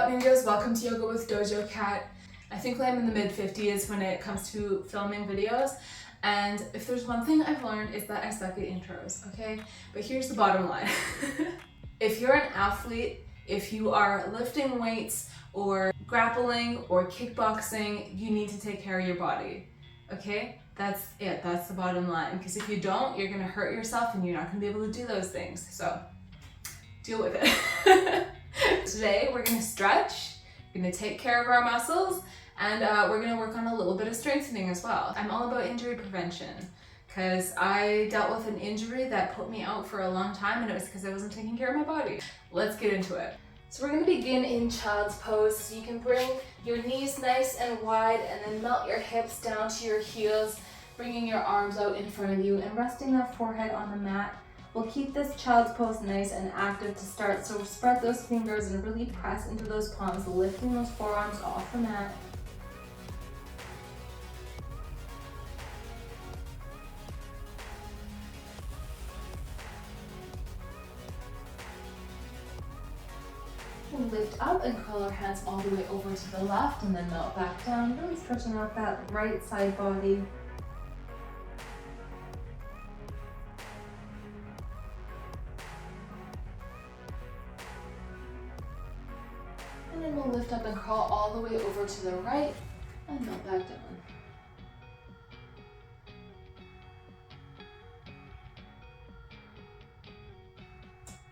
up, ninjas? Welcome to Yoga with Dojo Cat. I think I'm in the mid-50s when it comes to filming videos, and if there's one thing I've learned is that I suck at intros, okay? But here's the bottom line. If you're an athlete, if you are lifting weights or grappling or kickboxing, you need to take care of your body, okay? That's it, that's the bottom line. Because if you don't, you're gonna hurt yourself and you're not gonna be able to do those things. So, deal with it. Today, we're gonna stretch, we're gonna take care of our muscles, and we're gonna work on a little bit of strengthening as well. I'm all about injury prevention because I dealt with an injury that put me out for a long time, and it was because I wasn't taking care of my body. Let's get into it. So we're gonna begin in child's pose. So you can bring your knees nice and wide and then melt your hips down to your heels, bringing your arms out in front of you and resting that forehead on the mat. We'll keep this child's pose nice and active to start, so spread those fingers and really press into those palms, lifting those forearms off the mat. We'll lift up and curl our hands all the way over to the left and then melt back down, really stretching out that right side body. And then we'll lift up and curl all the way over to the right and melt back down.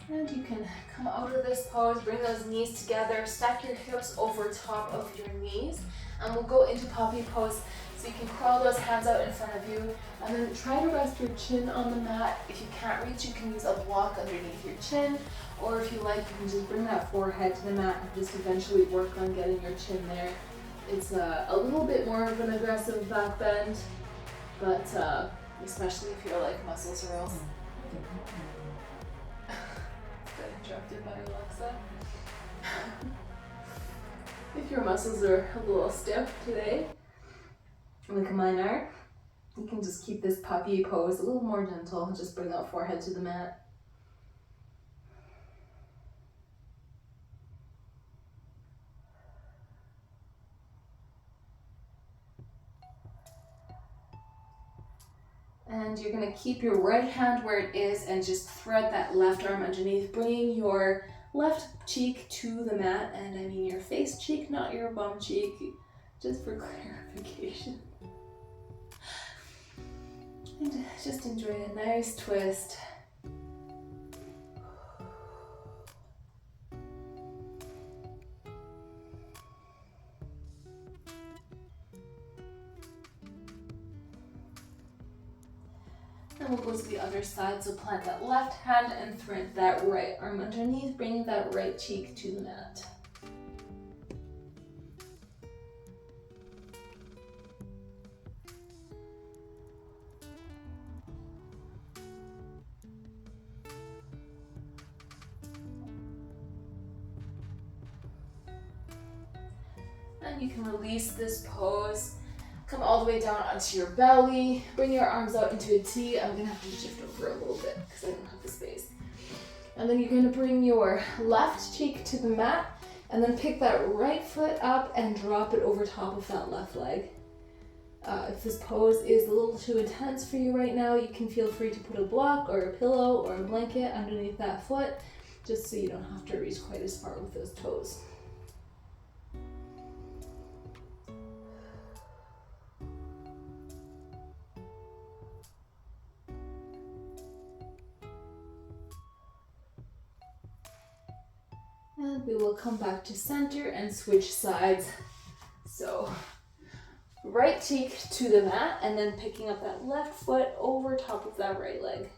And you can come out of this pose, bring those knees together, stack your hips over top of your knees, and we'll go into poppy pose. So you can crawl those hands out in front of you, and then try to rest your chin on the mat. If you can't reach, you can use a block underneath your chin, or if you like, you can just bring that forehead to the mat and just eventually work on getting your chin there. It's a little bit more of an aggressive back bend, but especially if your like muscles are all interrupted by Alexa. If your muscles are a little stiff today, like mine are, you can just keep this puppy pose a little more gentle. Just bring that forehead to the mat. And you're going to keep your right hand where it is and just thread that left arm underneath, bringing your left cheek to the mat. And I mean your face cheek, not your bum cheek, just for clarification. And just enjoy a nice twist. And we'll go to the other side, so plant that left hand and thread that right arm underneath, bringing that right cheek to the mat. And you can release this pose. Come all the way down onto your belly. Bring your arms out into a T. I'm gonna have to shift over a little bit because I don't have the space. And then you're gonna bring your left cheek to the mat and then pick that right foot up and drop it over top of that left leg. If this pose is a little too intense for you right now, you can feel free to put a block or a pillow or a blanket underneath that foot, just so you don't have to reach quite as far with those toes. And we will come back to center and switch sides. So, right cheek to the mat and then picking up that left foot over top of that right leg.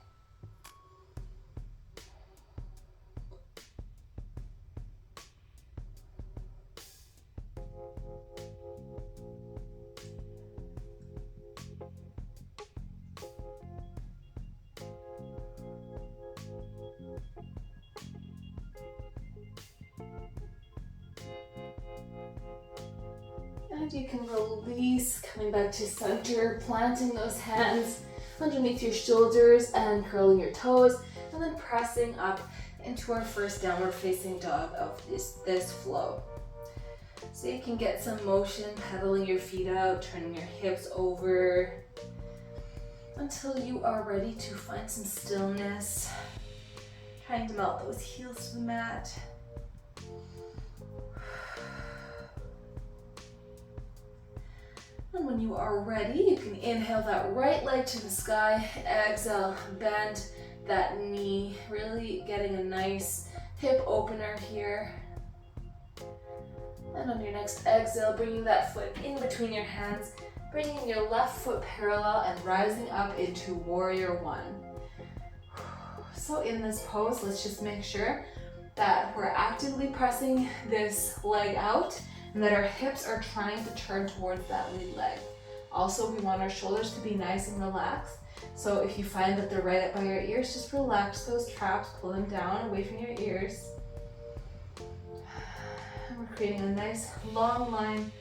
And you can release, coming back to center, planting those hands underneath your shoulders and curling your toes, and then pressing up into our first downward facing dog of this flow. So you can get some motion, pedaling your feet out, turning your hips over until you are ready to find some stillness. Trying to melt those heels to the mat. And when you are ready, you can inhale that right leg to the sky. Exhale, bend that knee, really getting a nice hip opener here. And on your next exhale, bringing that foot in between your hands, bringing your left foot parallel and rising up into warrior one. So in this pose, let's just make sure that we're actively pressing this leg out and that our hips are trying to turn towards that lead leg. Also, we want our shoulders to be nice and relaxed. So if you find that they're right up by your ears, just relax those traps, pull them down away from your ears. And we're creating a nice long line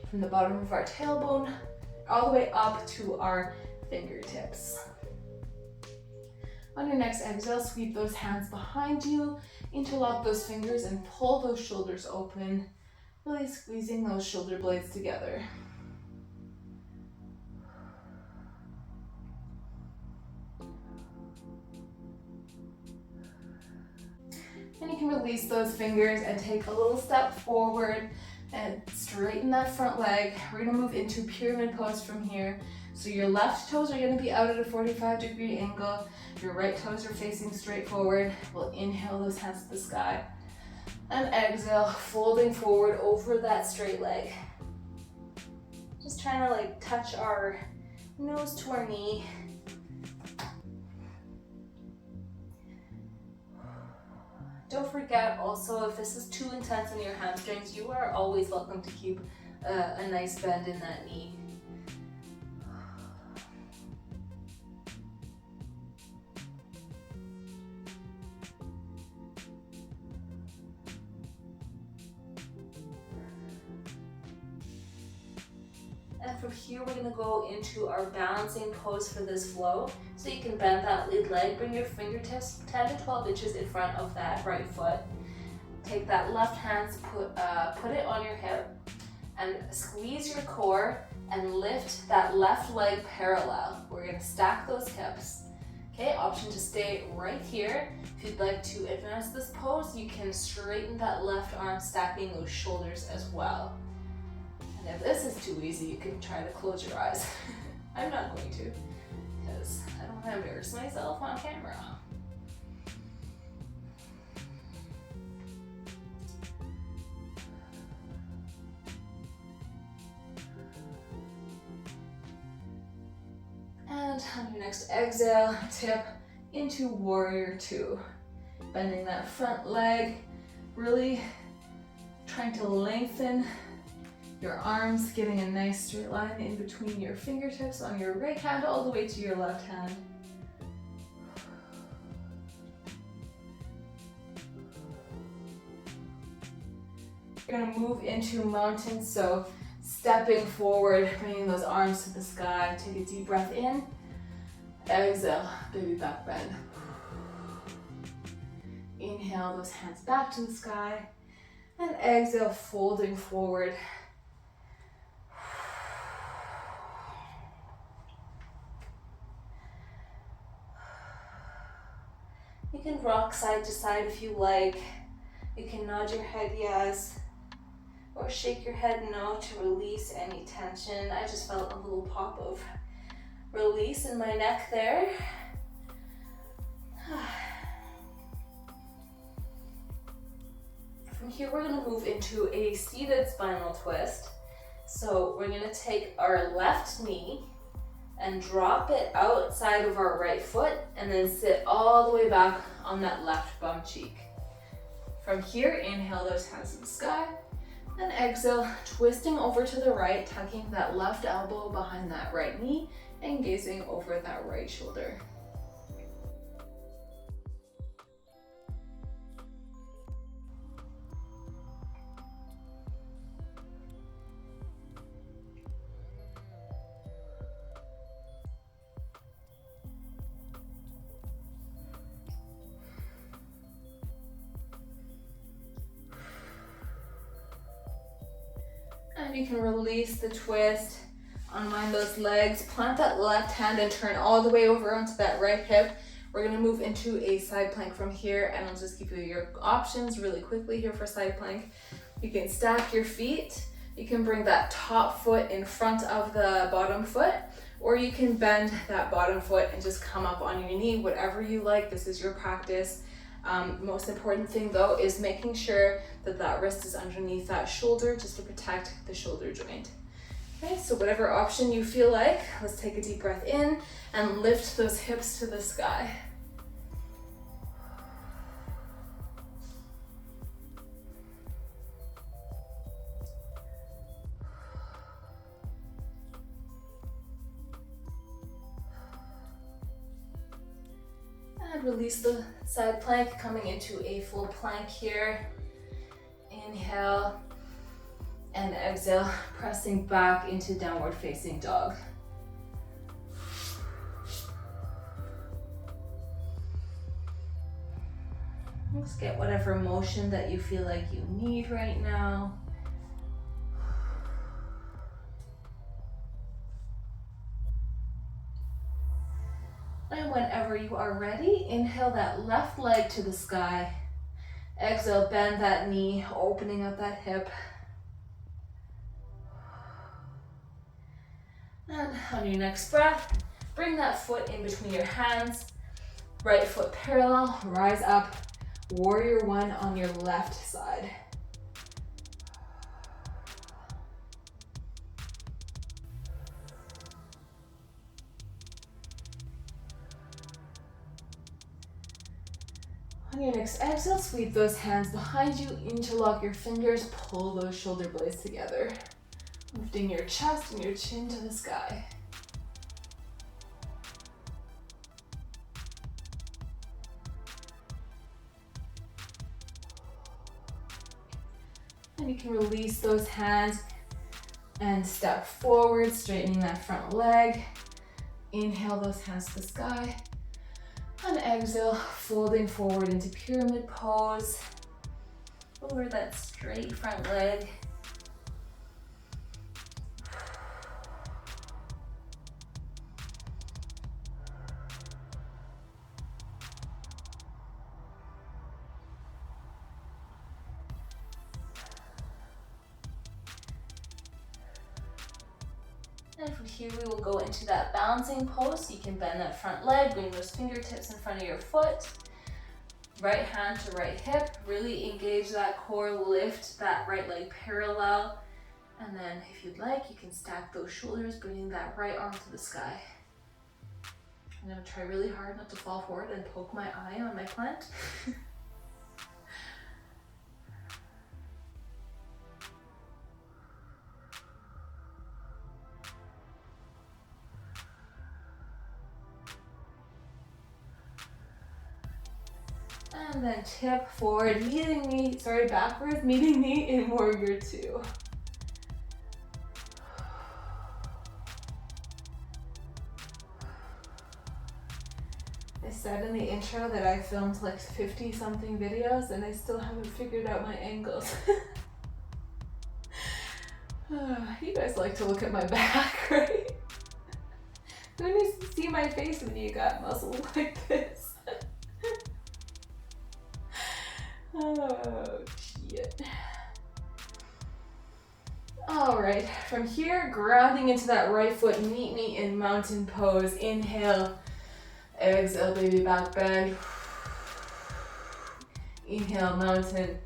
from the bottom of our tailbone all the way up to our fingertips. On your next exhale, sweep those hands behind you, interlock those fingers and pull those shoulders open, really squeezing those shoulder blades together. And you can release those fingers and take a little step forward and straighten that front leg. We're gonna move into pyramid pose from here. So your left toes are gonna be out at a 45-degree angle. Your right toes are facing straight forward. We'll inhale those hands to the sky. And exhale, folding forward over that straight leg. Just trying to like touch our nose to our knee. Don't forget also, if this is too intense in your hamstrings, you are always welcome to keep a nice bend in that knee. And from here, we're gonna go into our balancing pose for this flow. So you can bend that lead leg, bring your fingertips 10 to 12 inches in front of that right foot. Take that left hand, put it on your hip, and squeeze your core and lift that left leg parallel. We're gonna stack those hips. Okay, option to stay right here. If you'd like to advance this pose, you can straighten that left arm, stacking those shoulders as well. And if this is too easy, you can try to close your eyes. I'm not going to, because I don't want to embarrass myself on camera. And on your next exhale, tip into warrior two. Bending that front leg, really trying to lengthen your arms, getting a nice straight line in between your fingertips on your right hand all the way to your left hand. You're gonna move into mountain, so stepping forward, bringing those arms to the sky. Take a deep breath in. Exhale, baby back bend. Inhale those hands back to the sky. And exhale, folding forward. You can rock side to side if you like. You can nod your head yes, or shake your head no to release any tension. I just felt a little pop of release in my neck there. From here, we're gonna move into a seated spinal twist. So we're gonna take our left knee and drop it outside of our right foot and then sit all the way back on that left bum cheek. From here, inhale those hands to the sky, and exhale, twisting over to the right, tucking that left elbow behind that right knee and gazing over that right shoulder. And you can release the twist, unwind those legs, plant that left hand and turn all the way over onto that right hip. We're gonna move into a side plank from here, and I'll just give you your options really quickly here for side plank. You can stack your feet. You can bring that top foot in front of the bottom foot, or you can bend that bottom foot and just come up on your knee, whatever you like. This is your practice. Most important thing though is making sure that that wrist is underneath that shoulder just to protect the shoulder joint. Okay, so whatever option you feel like, let's take a deep breath in and lift those hips to the sky. And release the side plank, coming into a full plank here. Inhale and exhale, pressing back into downward facing dog. Just get whatever motion that you feel like you need right now. And whenever you are ready, inhale that left leg to the sky. Exhale, bend that knee, opening up that hip. And on your next breath, bring that foot in between your hands. Right foot parallel, rise up. Warrior one on your left side. On your next exhale, sweep those hands behind you, interlock your fingers, pull those shoulder blades together. Lifting your chest and your chin to the sky. And you can release those hands and step forward, straightening that front leg. Inhale those hands to the sky. And exhale, folding forward into pyramid pose. Over that straight front leg. And from here we will go into that balancing pose. So you can bend that front leg, bring those fingertips in front of your foot. Right hand to right hip, really engage that core, lift that right leg parallel. And then if you'd like, you can stack those shoulders, bringing that right arm to the sky. I'm gonna try really hard not to fall forward and poke my eye on my plant. And then tip forward, backwards, meeting knee in warrior two. I said in the intro that I filmed like 50 something videos and I still haven't figured out my angles. You guys like to look at my back, right? Who needs to see my face when you got muscles like this? Oh, shit. All right, from here, grounding into that right foot, meet me in mountain pose. Inhale, exhale, baby back bend. Inhale, mountain.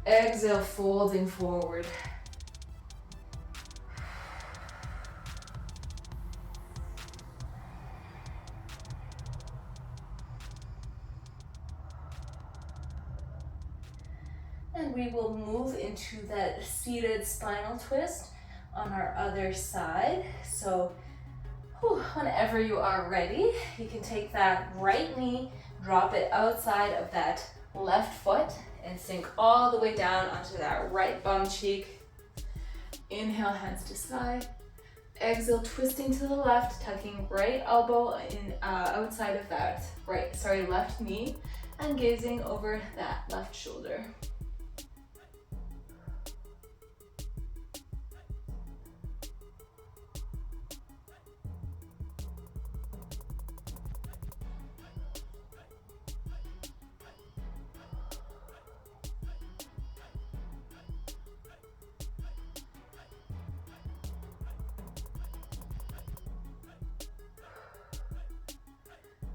Exhale, folding forward. And we will move into that seated spinal twist on our other side. So whenever you are ready, you can take that right knee, drop it outside of that left foot and sink all the way down onto that right bum cheek. Inhale, hands to side. Exhale, twisting to the left, tucking right elbow in outside of that left knee and gazing over that left shoulder.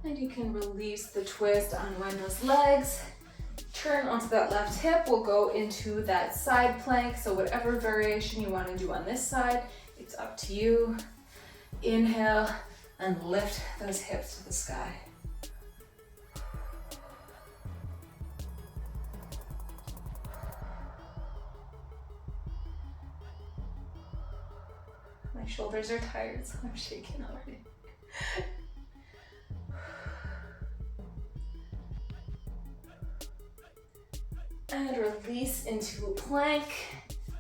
And you can release the twist, unwind those legs, turn onto that left hip. We'll go into that side plank. So whatever variation you want to do on this side, it's up to you. Inhale and lift those hips to the sky. My shoulders are tired, so I'm shaking already. And release into a plank.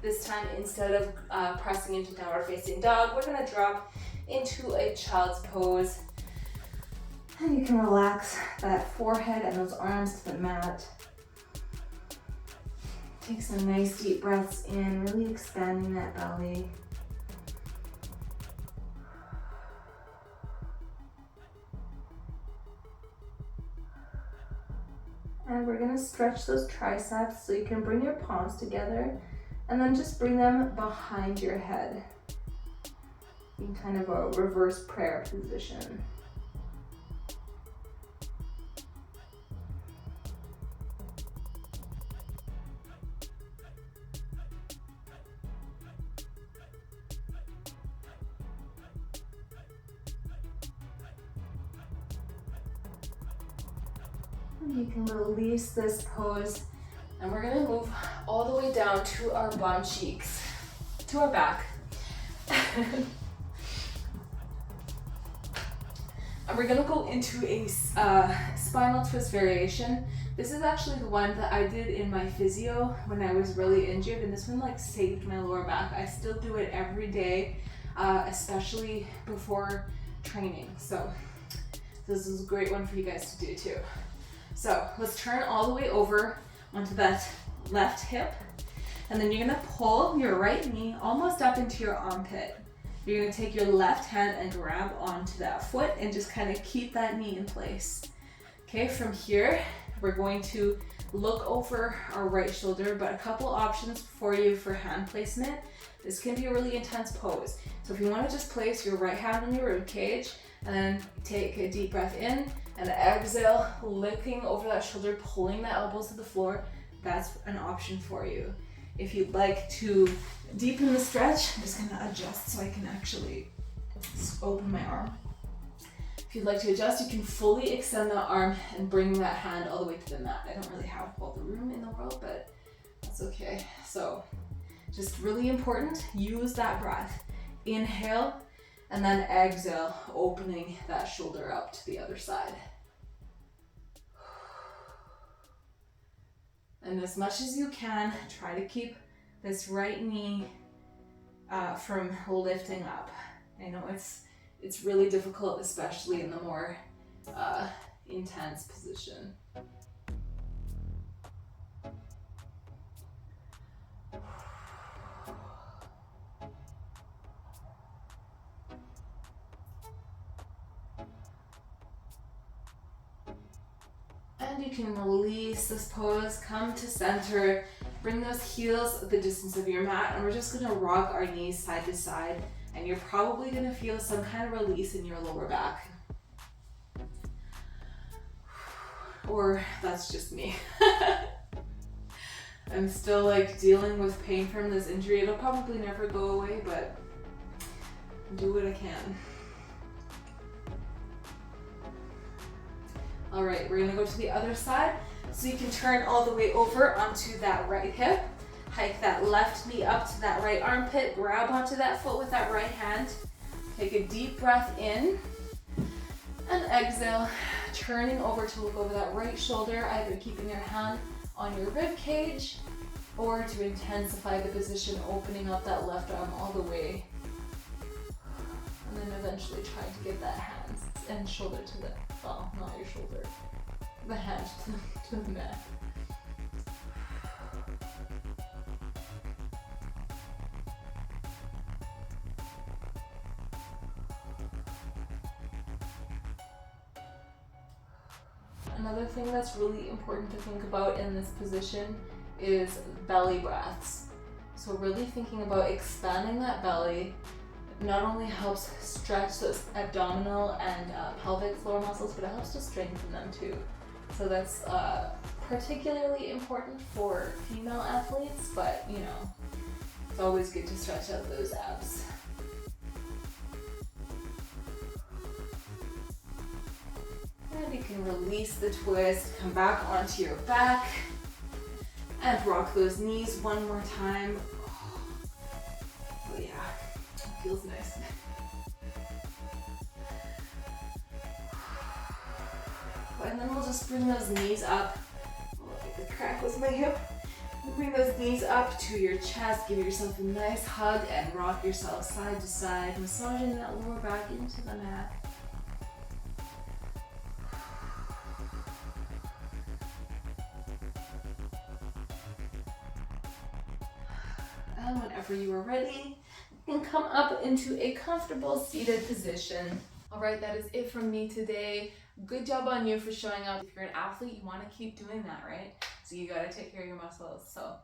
This time, instead of pressing into downward facing dog, we're gonna drop into a child's pose. And you can relax that forehead and those arms to the mat. Take some nice deep breaths in, really expanding that belly. And we're gonna stretch those triceps so you can bring your palms together and then just bring them behind your head in kind of a reverse prayer position. You can release this pose, and we're gonna move all the way down to our bum cheeks, to our back. And we're gonna go into a spinal twist variation. This is actually the one that I did in my physio when I was really injured, and this one like saved my lower back. I still do it every day, especially before training. So this is a great one for you guys to do too. So let's turn all the way over onto that left hip, and then you're gonna pull your right knee almost up into your armpit. You're gonna take your left hand and grab onto that foot and just kind of keep that knee in place. Okay, from here, we're going to look over our right shoulder, but a couple options for you for hand placement. This can be a really intense pose. So if you wanna just place your right hand on your rib cage, and then take a deep breath in, and exhale, looking over that shoulder, pulling the elbows to the floor, that's an option for you. If you'd like to deepen the stretch, I'm just gonna adjust so I can actually open my arm. If you'd like to adjust, you can fully extend that arm and bring that hand all the way to the mat. I don't really have all the room in the world, but that's okay. So just really important, use that breath. Inhale, and then exhale, opening that shoulder up to the other side. And as much as you can, try to keep this right knee from lifting up. I know it's really difficult, especially in the more intense position. And you can release this pose, come to center, bring those heels the distance of your mat, and we're just gonna rock our knees side to side, and you're probably gonna feel some kind of release in your lower back. Or that's just me. I'm still like dealing with pain from this injury. It'll probably never go away, but do what I can. All right, we're gonna go to the other side. So you can turn all the way over onto that right hip, hike that left knee up to that right armpit, grab onto that foot with that right hand, take a deep breath in, and exhale, turning over to look over that right shoulder, either keeping your hand on your rib cage, or to intensify the position, opening up that left arm all the way, and then eventually trying to get that hand and shoulder to the, well, not your shoulder, the hand to the mat. Another thing that's really important to think about in this position is belly breaths. So really thinking about expanding that belly, not only helps stretch those abdominal and pelvic floor muscles, but it helps to strengthen them too. So that's particularly important for female athletes, but you know, it's always good to stretch out those abs. And you can release the twist, come back onto your back, and rock those knees one more time. Oh yeah, it feels nice. And then we'll just bring those knees up. Oh, the crack was my hip. Bring those knees up to your chest, give yourself a nice hug, and rock yourself side to side, massaging that lower back into the mat. And whenever you are ready, you can come up into a comfortable seated position. All right, that is it from me today. Good job on you for showing up. If you're an athlete, you want to keep doing that, right? So you got to take care of your muscles. So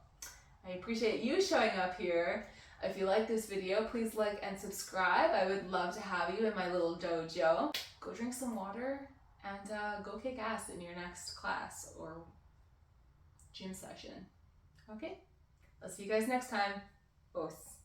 I appreciate you showing up here. If you like this video, please like and subscribe. I would love to have you in my little dojo. Go drink some water and go kick ass in your next class or gym session. Okay? I'll see you guys next time. Both.